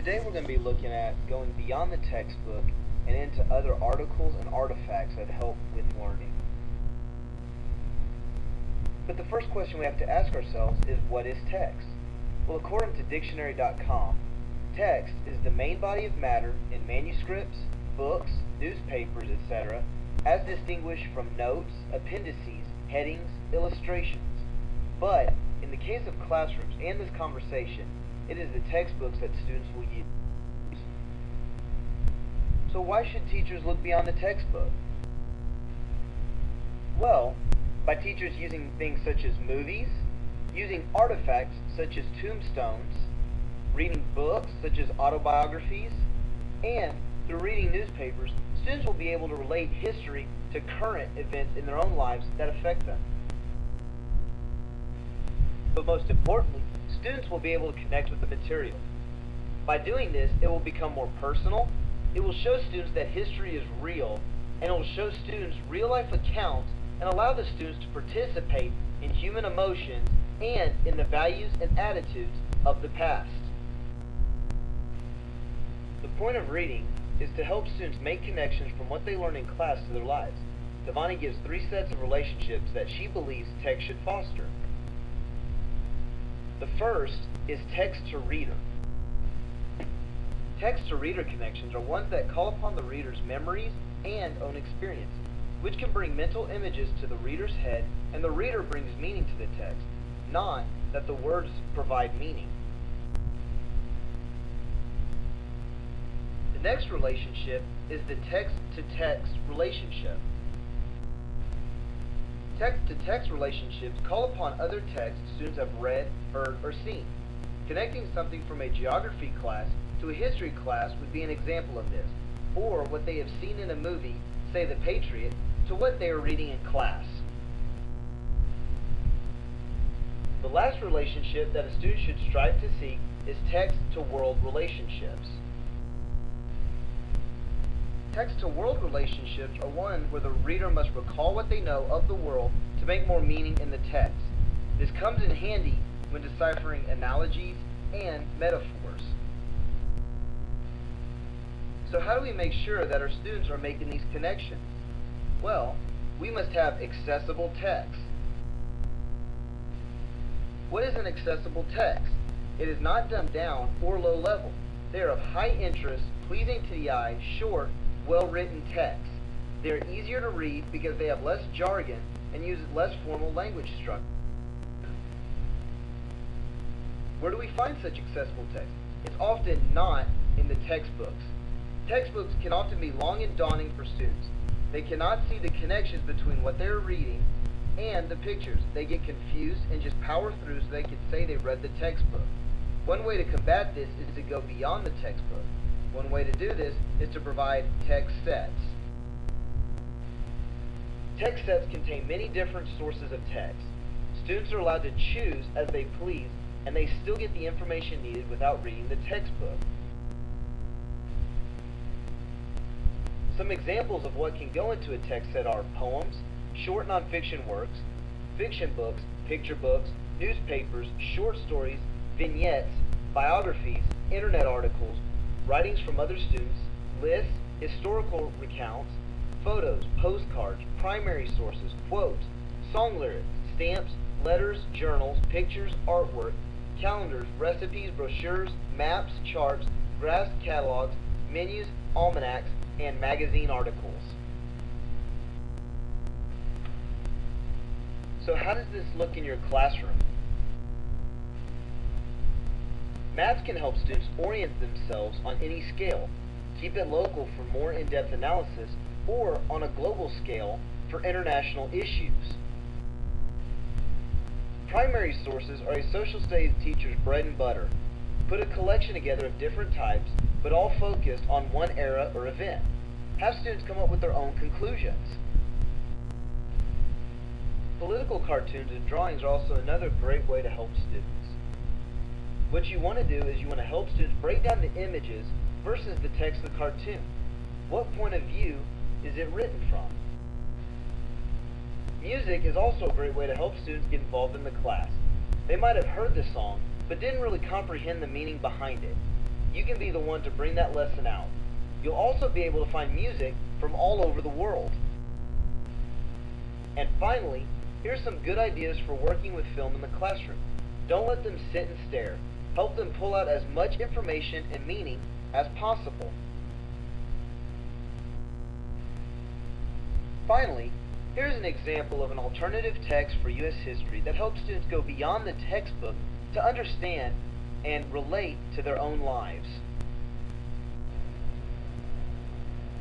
Today we're going to be looking at going beyond the textbook and into other articles and artifacts that help with learning. But the first question we have to ask ourselves is, what is text? Well, according to dictionary.com, text is the main body of matter in manuscripts, books, newspapers, etc., as distinguished from notes, appendices, headings, illustrations. But in the case of classrooms and this conversation, it is the textbooks that students will use. So why should teachers look beyond the textbook? Well, by teachers using things such as movies, using artifacts such as tombstones, reading books such as autobiographies, and through reading newspapers, students will be able to relate history to current events in their own lives that affect them. But most importantly, students will be able to connect with the material. By doing this, it will become more personal, it will show students that history is real, and it will show students real-life accounts and allow the students to participate in human emotions and in the values and attitudes of the past. The point of reading is to help students make connections from what they learn in class to their lives. Devani gives 3 sets of relationships that she believes text should foster. The first is text-to-reader. Text-to-reader connections are ones that call upon the reader's memories and own experiences, which can bring mental images to the reader's head, and the reader brings meaning to the text, not that the words provide meaning. The next relationship is the text-to-text relationship. Text-to-text relationships call upon other texts students have read, heard, or seen. Connecting something from a geography class to a history class would be an example of this, or what they have seen in a movie, say The Patriot, to what they are reading in class. The last relationship that a student should strive to seek is text-to-world relationships. Text-to-world relationships are one where the reader must recall what they know of the world to make more meaning in the text. This comes in handy when deciphering analogies and metaphors. So how do we make sure that our students are making these connections? Well, we must have accessible text. What is an accessible text? It is not dumbed down or low level. They are of high interest, pleasing to the eye, short, well-written texts. They are easier to read because they have less jargon and use less formal language structure. Where do we find such accessible text? It's often not in the textbooks. Textbooks can often be long and daunting for students. They cannot see the connections between what they are reading and the pictures. They get confused and just power through so they can say they read the textbook. One way to combat this is to go beyond the textbook. One way to do this is to provide text sets. Text sets contain many different sources of text. Students are allowed to choose as they please, and they still get the information needed without reading the textbook. Some examples of what can go into a text set are poems, short nonfiction works, fiction books, picture books, newspapers, short stories, vignettes, biographies, internet articles, writings from other students, lists, historical recounts, photos, postcards, primary sources, quotes, song lyrics, stamps, letters, journals, pictures, artwork, calendars, recipes, brochures, maps, charts, graphs, catalogs, menus, almanacs, and magazine articles. So how does this look in your classroom? Maps can help students orient themselves on any scale, keep it local for more in-depth analysis, or on a global scale for international issues. Primary sources are a social studies teacher's bread and butter. Put a collection together of different types, but all focused on one era or event. Have students come up with their own conclusions. Political cartoons and drawings are also another great way to help students. What you want to do is you want to help students break down the images versus the text of the cartoon. What point of view is it written from? Music is also a great way to help students get involved in the class. They might have heard the song, but didn't really comprehend the meaning behind it. you can be the one to bring that lesson out. You'll also be able to find music from all over the world. And finally, here's some good ideas for working with film in the classroom. Don't let them sit and stare. Help them pull out as much information and meaning as possible. Finally, here's an example of an alternative text for U.S. history that helps students go beyond the textbook to understand and relate to their own lives.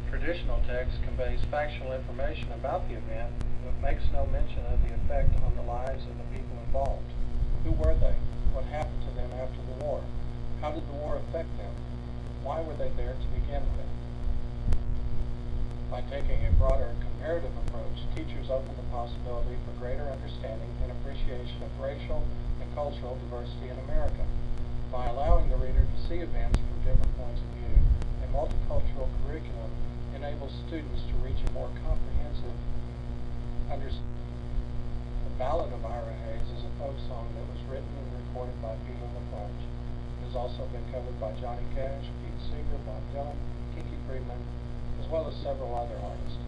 Traditional text conveys factual information about the event, but makes no mention of the effect on the lives of the people involved. Who were they? What happened to them after the war? How did the war affect them? Why were they there to begin with? By taking a broader comparative approach, teachers open the possibility for greater understanding and appreciation of racial and cultural diversity in America. By allowing the reader to see events from different points of view, a multicultural curriculum enables students to reach a more comprehensive understanding. The Ballad of Ira Hayes is a folk song that was written and recorded by Peter LaFranche. It has also been covered by Johnny Cash, Pete Seeger, Bob Dylan, Kiki Friedman, as well as several other artists.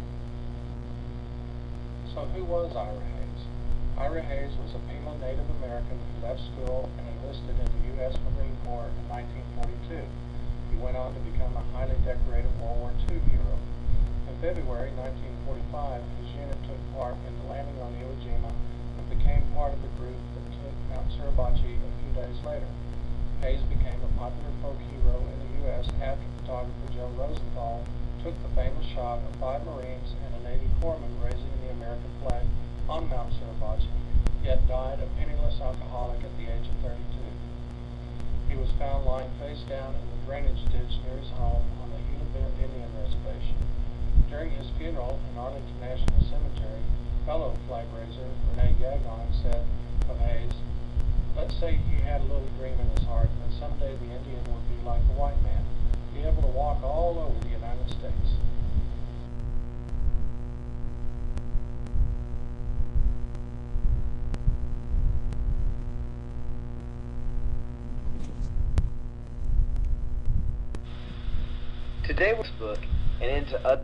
So who was Ira Hayes? Ira Hayes was a Pima Native American who left school and enlisted in the U.S. Marine Corps in 1942. He went on to become a highly decorated World War II hero. In February 1945, his unit took part in the landing on Iwo Jima and became part of the group that took Mount Suribachi a few days later. Hayes became a popular folk hero in the U.S. after photographer Joe Rosenthal took the famous shot of 5 Marines and a Navy corpsman raising the American flag on Mount Suribachi, yet died a penniless alcoholic at the age of 32. He was found lying face down in the drainage ditch near his home on the Gila Bend Indian Reservation. During his funeral in Arlington National Cemetery, fellow flag raiser Renee Gagon said of Hayes, "Let's say he had a little dream in his heart that someday the Indian would be like the white man, be able to walk all over the United States." Today we'll book and into other